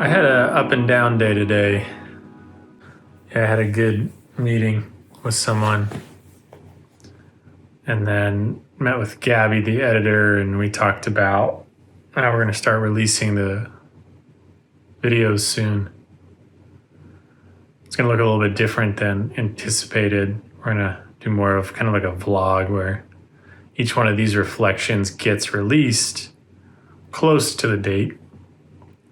I had a up and down day today. Yeah, I had a good meeting with someone and then met with Gabby, the editor, and we talked about how we're going to start releasing the videos soon. It's going to look a little bit different than anticipated. We're going to do more of kind of like a vlog where each one of these reflections gets released close to the date.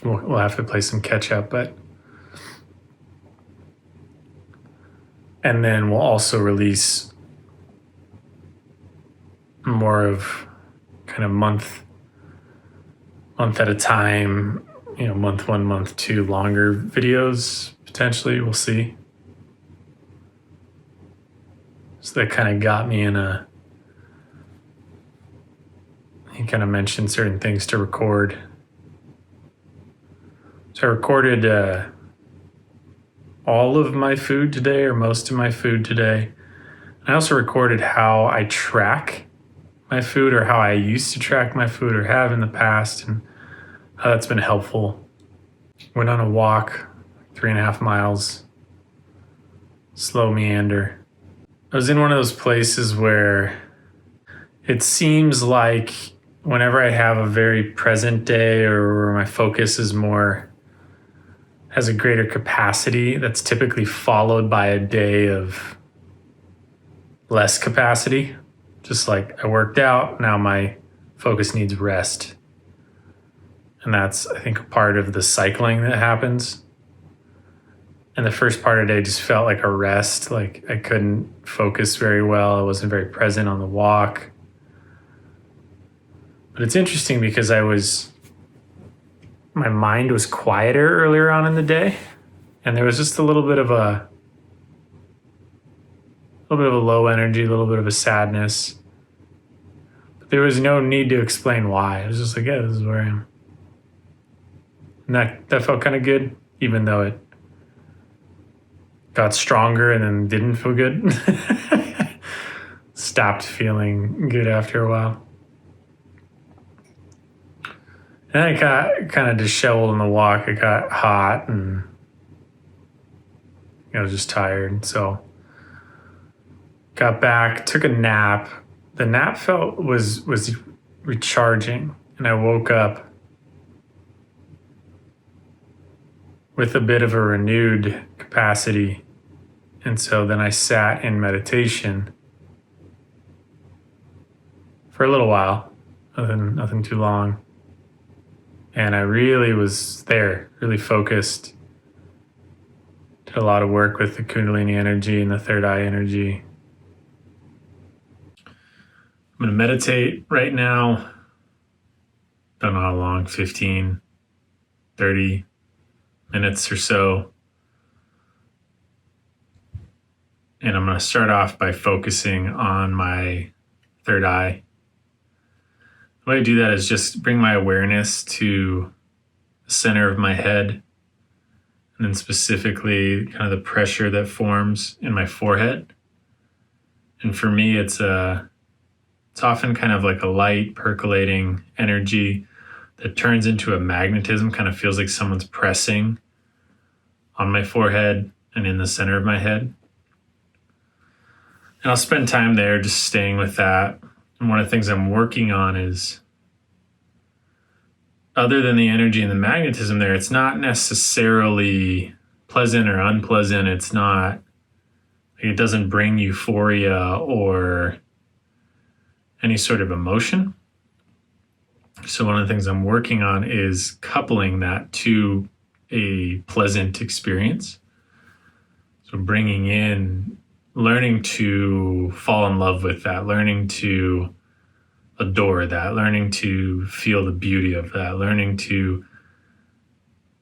We'll have to play some catch up, and then we'll also release more of kind of month at a time, month one, month two, longer videos potentially. We'll see. So that kind of got me he kind of mentioned certain things to record. So I recorded all of my food today, or most of my food today. I also recorded how I track my food, or how I used to track my food, or have in the past, and how that's been helpful. Went on a walk, 3.5 miles, slow meander. I was in one of those places where it seems like whenever I have a very present day, or where my focus is has a greater capacity, that's typically followed by a day of less capacity. Just like I worked out, now my focus needs rest. And that's, I think, a part of the cycling that happens. And the first part of the day just felt like a rest, like I couldn't focus very well. I wasn't very present on the walk. But it's interesting because my mind was quieter earlier on in the day, and there was just a little bit of a low energy, a little bit of a sadness. But there was no need to explain why. It was just like, yeah, this is where I am. And that felt kind of good, even though it got stronger and then didn't feel good. Stopped feeling good after a while. And I got kind of disheveled on the walk. It got hot and I was just tired. So got back, took a nap. The nap was recharging, and I woke up with a bit of a renewed capacity. And so then I sat in meditation for a little while, nothing too long. And I really was there, really focused. Did a lot of work with the Kundalini energy and the third eye energy. I'm going to meditate right now. Don't know how long, 15, 30 minutes or so. And I'm going to start off by focusing on my third eye. The way I do that is just bring my awareness to the center of my head, and then specifically kind of the pressure that forms in my forehead. And for me, it's often kind of like a light percolating energy that turns into a magnetism, kind of feels like someone's pressing on my forehead and in the center of my head. And I'll spend time there just staying with that. And one of the things I'm working on is, other than the energy and the magnetism there, it's not necessarily pleasant or unpleasant. It doesn't bring euphoria or any sort of emotion. So one of the things I'm working on is coupling that to a pleasant experience. So bringing in, learning to fall in love with that, learning to adore that, learning to feel the beauty of that, learning to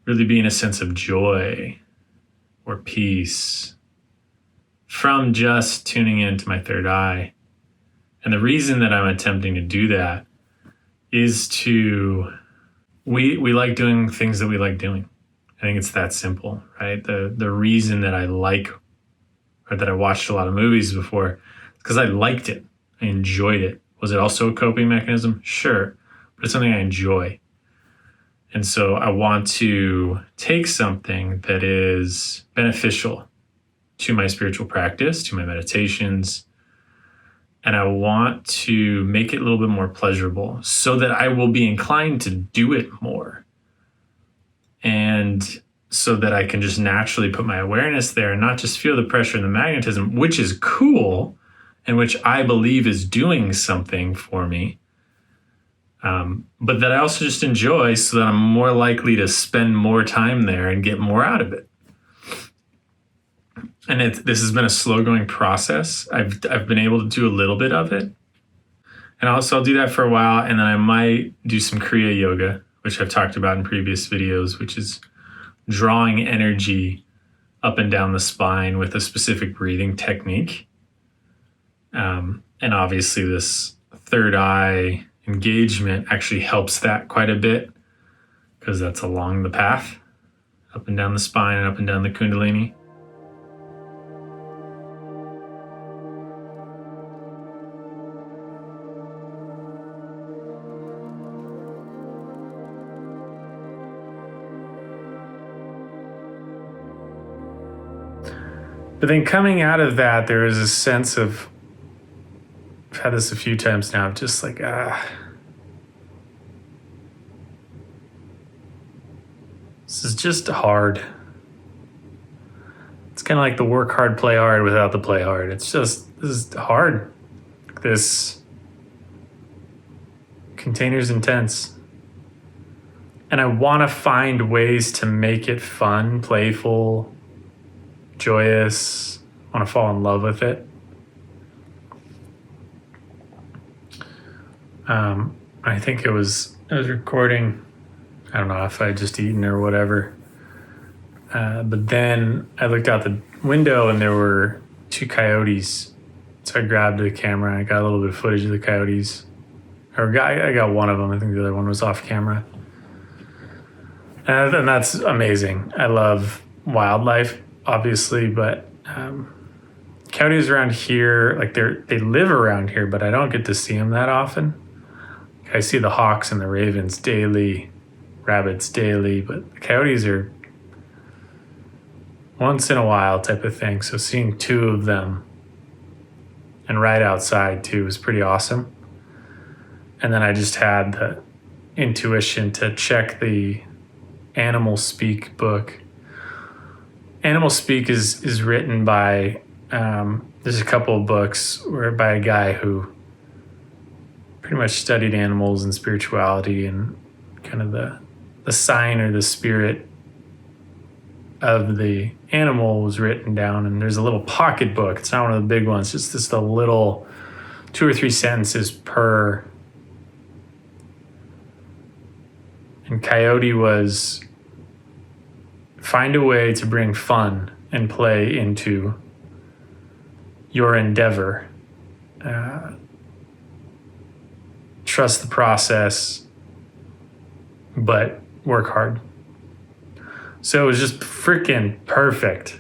really be in a sense of joy or peace from just tuning into my third eye. And the reason that I'm attempting to do that is we like doing things that we like doing. I think it's that simple, right? The reason that I like, or that I watched a lot of movies before, because I liked it. I enjoyed it. Was it also a coping mechanism? Sure, but it's something I enjoy. And so I want to take something that is beneficial to my spiritual practice, to my meditations, and I want to make it a little bit more pleasurable so that I will be inclined to do it more. And so that I can just naturally put my awareness there and not just feel the pressure and the magnetism, which is cool and which I believe is doing something for me. But that I also just enjoy so that I'm more likely to spend more time there and get more out of it. And this has been a slow going process. I've been able to do a little bit of it. And also I'll do that for a while. And then I might do some Kriya Yoga, which I've talked about in previous videos, which is drawing energy up and down the spine with a specific breathing technique. And obviously this third eye engagement actually helps that quite a bit because that's along the path, up and down the spine and up and down the Kundalini. But then coming out of that, there is a sense of, I've had this a few times now, just like, this is just hard. It's kind of like the work hard, play hard without the play hard. It's just, this is hard. This container's intense. And I want to find ways to make it fun, playful, joyous. I want to fall in love with it. I think I was recording, I don't know if I had just eaten or whatever. But then I looked out the window and there were 2 coyotes. So I grabbed the camera and I got a little bit of footage of the coyotes. I got one of them. I think the other one was off camera. And that's amazing. I love wildlife, obviously, but coyotes around here, like they live around here, but I don't get to see them that often. I see the hawks and the ravens daily, rabbits daily, but the coyotes are once in a while type of thing. So seeing 2 of them and right outside too was pretty awesome. And then I just had the intuition to check the Animal Speak book. Animal Speak is written by, there's a couple of books by a guy who pretty much studied animals and spirituality and kind of the sign or the spirit of the animal was written down. And there's a little pocket book. It's not one of the big ones, just the little 2 or 3 sentences per. And Coyote was find a way to bring fun and play into your endeavor. Trust the process, but work hard. So it was just freaking perfect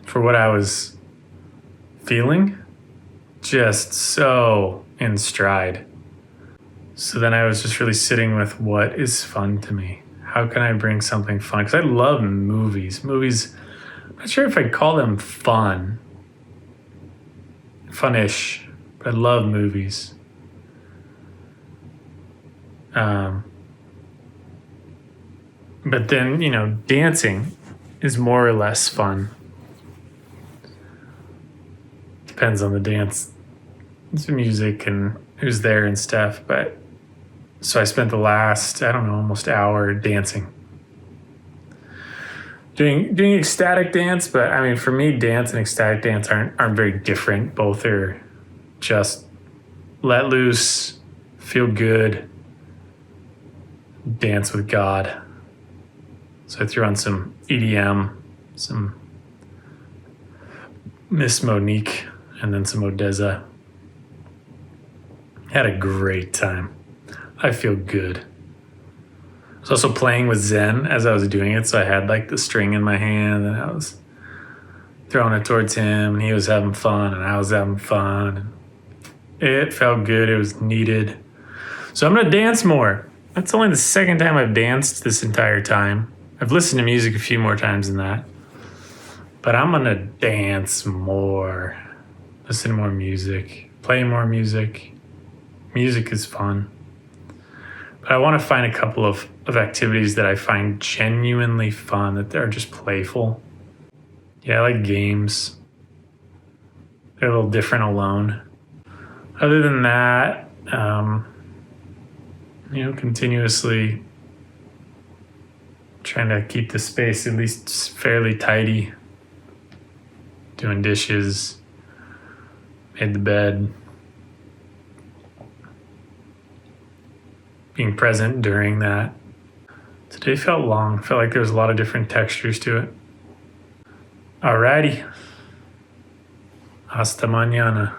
for what I was feeling. Just so in stride. So then I was just really sitting with what is fun to me. How can I bring something fun? Because I love movies. Movies, I'm not sure if I'd call them fun. Fun-ish. But I love movies. But then, dancing is more or less fun. Depends on the dance. It's music and who's there and stuff. But so I spent the last, almost hour dancing. Doing ecstatic dance, but for me, dance and ecstatic dance aren't very different. Both are just let loose, feel good, dance with God. So I threw on some EDM, some Miss Monique, and then some Odessa. Had a great time. I feel good. I was also playing with Zen as I was doing it, so I had the string in my hand and I was throwing it towards him and he was having fun and I was having fun. And it felt good. It was needed. So I'm going to dance more. That's only the second time I've danced this entire time. I've listened to music a few more times than that. But I'm gonna dance more, listen to more music, play more music. Music is fun. But I want to find a couple of activities that I find genuinely fun, that are just playful. Yeah, I like games. They're a little different alone. Other than that, continuously trying to keep the space at least fairly tidy. Doing dishes, made the bed. Being present during that. Today felt long. Felt like there was a lot of different textures to it. Alrighty. Hasta mañana.